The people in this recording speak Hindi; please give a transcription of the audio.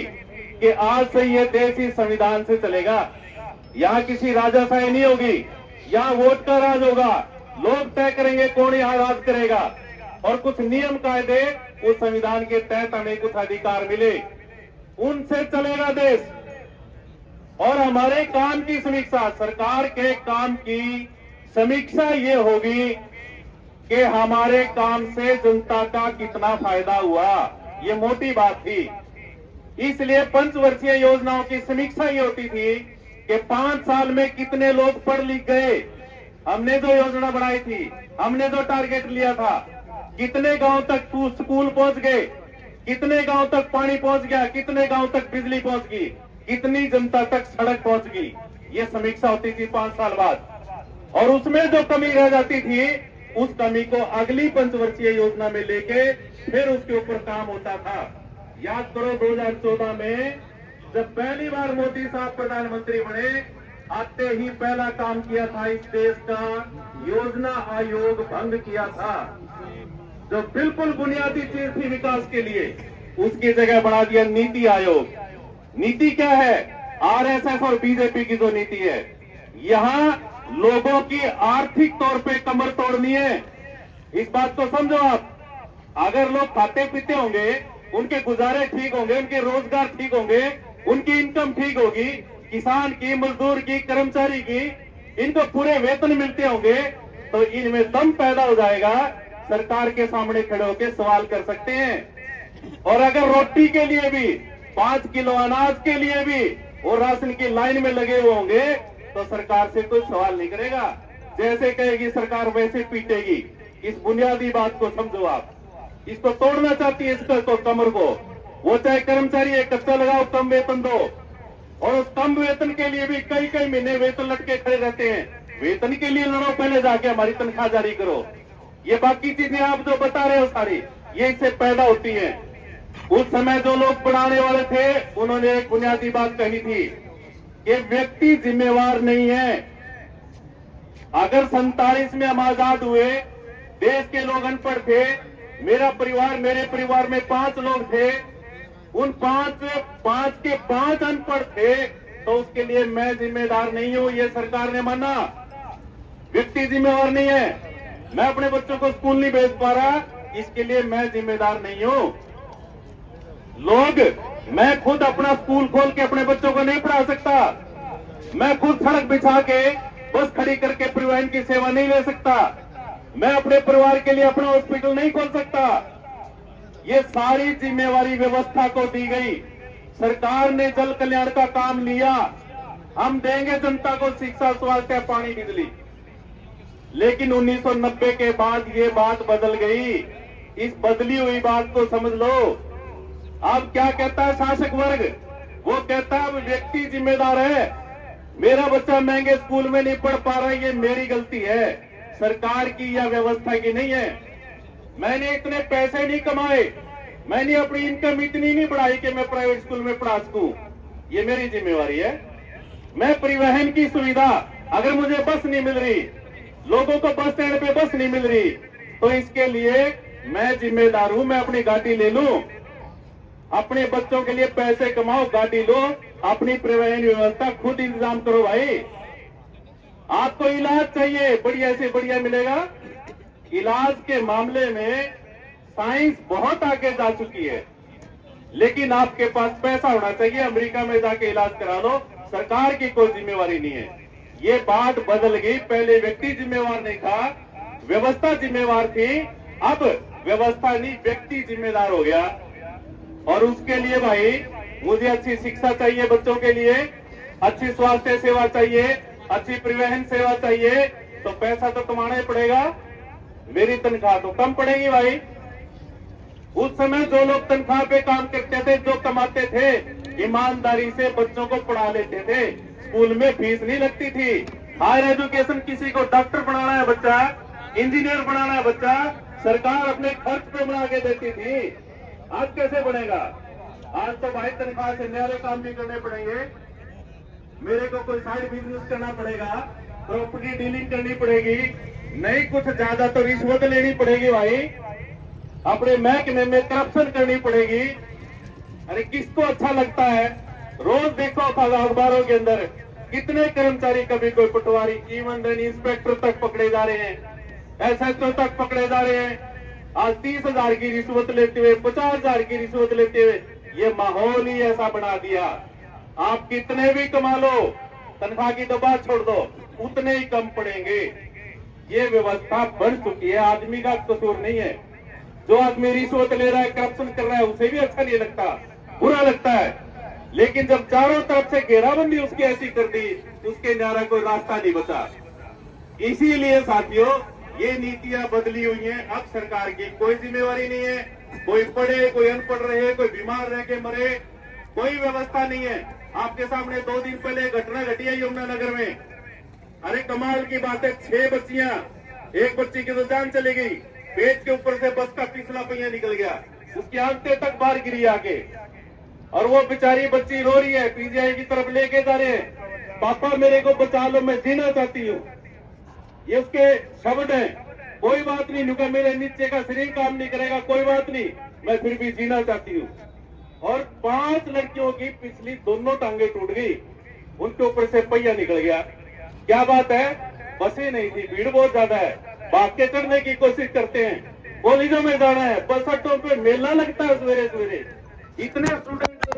कि आज से ये देश इस संविधान से चलेगा। यहाँ किसी राजाशाही नहीं होगी, यहाँ वोट का राज होगा। लोग तय करेंगे कौन यहाँ राज करेगा, और कुछ नियम कायदे उस संविधान के तहत हमें कुछ अधिकार मिले, उनसे चलेगा देश। और हमारे काम की समीक्षा, सरकार के काम की समीक्षा ये होगी कि हमारे काम से जनता का कितना फायदा हुआ, ये मोटी बात थी। इसलिए पंचवर्षीय योजनाओं की समीक्षा ये होती थी कि 5 साल में कितने लोग पढ़ लिख गए, हमने जो योजना बनाई थी, हमने जो टारगेट लिया था, कितने गांव तक स्कूल पहुंच गए, कितने गांव तक पानी पहुंच गया, कितने गांव तक बिजली पहुंच गई, कितनी जनता तक सड़क पहुंच गई। ये समीक्षा होती थी 5 साल बाद, और उसमें जो कमी रह जाती थी उस कमी को अगली पंचवर्षीय योजना में लेके फिर उसके ऊपर काम होता था। याद करो 2014 में जब पहली बार मोदी साहब प्रधानमंत्री बने, आते ही पहला काम किया था इस देश का योजना आयोग भंग किया था, जो बिल्कुल बुनियादी चीज थी विकास के लिए, उसकी जगह बना दिया नीति आयोग। नीति क्या है? आरएसएस और बीजेपी की जो नीति है, यहाँ लोगों की आर्थिक तौर पे कमर तोड़नी है। इस बात को समझो आप। अगर लोग खाते पीते होंगे, उनके गुजारे ठीक होंगे, उनके रोजगार ठीक होंगे, उनकी इनकम ठीक होगी, किसान की, मजदूर की, कर्मचारी की, इनको पूरे वेतन मिलते होंगे, तो इनमें दम पैदा हो जाएगा, सरकार के सामने खड़े होकर सवाल कर सकते हैं। और अगर रोटी के लिए भी, 5 किलो अनाज के लिए भी वो राशन की लाइन में लगे हुए होंगे, तो सरकार से कोई सवाल नहीं करेगा। जैसे कहेगी सरकार वैसे पीटेगी। इस बुनियादी बात को समझो आप। इसको तोड़ना चाहती है, इसको तो कमर को। वो चाहे कर्मचारी है, कच्चा लगाओ, कम वेतन दो, और उस कम वेतन के लिए भी कई कई महीने वेतन लटके खड़े रहते हैं। वेतन के लिए लड़ो, पहले जाके हमारी तनख्वाह जारी करो। ये बाकी चीजें आप जो बता रहे हो सारी, ये इससे पैदा होती है। उस समय जो लोग पढ़ाने वाले थे, उन्होंने एक बुनियादी बात कही थी कि व्यक्ति जिम्मेवार नहीं है। अगर 47 में हम आजाद हुए, देश के लोग अनपढ़ थे, मेरे परिवार में 5 लोग थे, उन 5 के 5 अनपढ़ थे, तो उसके लिए मैं जिम्मेदार नहीं हूं, ये सरकार ने माना। व्यक्ति जिम्मेवार नहीं है, मैं अपने बच्चों को स्कूल नहीं भेज पा रहा, इसके लिए मैं जिम्मेदार नहीं हूं। मैं खुद अपना स्कूल खोल के अपने बच्चों को नहीं पढ़ा सकता, मैं खुद सड़क बिछा के बस खड़ी करके परिवहन की सेवा नहीं ले सकता, मैं अपने परिवार के लिए अपना हॉस्पिटल नहीं खोल सकता। ये सारी जिम्मेवारी व्यवस्था को दी गई। सरकार ने जल कल्याण का काम लिया, हम देंगे जनता को शिक्षा, स्वास्थ्य, पानी, बिजली। लेकिन 1990 के बाद ये बात बदल गई। इस बदली हुई बात को समझ लो। अब क्या कहता है शासक वर्ग? वो कहता है अब व्यक्ति जिम्मेदार है, मेरा बच्चा महंगे स्कूल में नहीं पढ़ पा रहा, ये मेरी गलती है, सरकार की या व्यवस्था की नहीं है। मैंने इतने पैसे नहीं कमाए, मैंने अपनी इनकम इतनी नहीं बढ़ाई कि मैं प्राइवेट स्कूल में पढ़ा सकूं, ये मेरी जिम्मेवारी है। मैं परिवहन की सुविधा, अगर मुझे बस नहीं मिल रही, लोगों को बस स्टैंड पे बस नहीं मिल रही, तो इसके लिए मैं जिम्मेदार हूं, मैं अपनी गाड़ी ले लूं। अपने बच्चों के लिए पैसे कमाओ, गाड़ी लो, अपनी परिवहन व्यवस्था खुद इंतजाम करो। भाई आपको इलाज चाहिए, बढ़िया से बढ़िया मिलेगा। इलाज के मामले में साइंस बहुत आगे जा चुकी है, लेकिन आपके पास पैसा होना चाहिए। अमेरिका में जाके इलाज करा लो, सरकार की कोई जिम्मेवारी नहीं है। ये बात बदल गई। पहले व्यक्ति जिम्मेवार नहीं था, व्यवस्था जिम्मेवार थी, अब व्यवस्था नहीं, व्यक्ति जिम्मेदार हो गया। और उसके लिए भाई मुझे अच्छी शिक्षा चाहिए बच्चों के लिए, अच्छी स्वास्थ्य सेवा चाहिए, अच्छी परिवहन सेवा चाहिए, तो पैसा तो कमाना ही पड़ेगा। मेरी तनख्वाह तो कम पड़ेगी भाई। उस समय जो लोग तनख्वाह पे काम करते थे, जो कमाते थे, ईमानदारी से बच्चों को पढ़ा लेते थे, स्कूल में फीस नहीं लगती थी। हायर एजुकेशन, किसी को डॉक्टर बनाना है बच्चा, इंजीनियर बनाना है बच्चा, सरकार अपने खर्च पे बना के देती थी। आज कैसे बनेगा? आज तो भाई तनख्वाह से न्यारे काम भी करने पड़ेंगे, मेरे को कोई साइड बिजनेस करना पड़ेगा, प्रॉपर्टी डीलिंग करनी पड़ेगी, नहीं कुछ ज्यादा तो रिश्वत लेनी पड़ेगी भाई, अपने महकमे में करप्शन करनी पड़ेगी। अरे किसको अच्छा लगता है? रोज देखो अखबारों के अंदर कितने कर्मचारी, कभी कोई पटवारी, इवन इंस्पेक्टर तक पकड़े जा रहे हैं, एसएचओ तक पकड़े जा रहे हैं। आज 30,000 की रिश्वत लेते हुए, 50,000 की रिश्वत लेते हुए, ये माहौल ही ऐसा बना दिया। आप कितने भी कमा लो, तनख्वाह की तो बात छोड़ दो, उतने ही कम पड़ेंगे। ये व्यवस्था बन चुकी है, आदमी का कसूर नहीं है। जो आदमी रिश्वत ले रहा है, करप्शन कर रहा है, उसे भी अच्छा नहीं लगता, बुरा लगता है। लेकिन जब चारों तरफ से घेराबंदी उसकी ऐसी कर दी, उसके न्यारा कोई रास्ता नहीं बचा। इसीलिए साथियों, ये नीतियां बदली हुई हैं। अब सरकार की कोई जिम्मेवारी नहीं है। कोई पढ़े, कोई अनपढ़ रहे, कोई बीमार रह के मरे, कोई व्यवस्था नहीं है। आपके सामने 2 दिन पहले घटना घटी है यमुनानगर में। अरे कमाल की बात है, 6 बच्चियां, एक बच्ची की तो जान चली गई, पेट के ऊपर से बस का पिछला पहिया निकल गया, उसकी आंखें तक बाहर गिरी आके, और वो बेचारी बच्ची रो रही है, पीजीआई की तरफ लेके जा रहे हैं, पापा मेरे को बचा लो, मैं जीना चाहती हूँ। ये उसके शब्द हैं। कोई बात नहीं, नुका मेरे नीचे का शरीर काम नहीं करेगा, कोई बात नहीं, मैं फिर भी जीना चाहती हूँ। और 5 लड़कियों की पिछली दोनों टांगे टूट गई, उनके ऊपर से पहिया निकल गया। क्या बात है? बसें नहीं थी, भीड़ बहुत ज्यादा है, भाग के चढ़ने की कोशिश करते हैं। कॉलेजों में जाना है, बस अड्डों पे मेला लगता है सवेरे सवेरे, इतने स्टूडेंट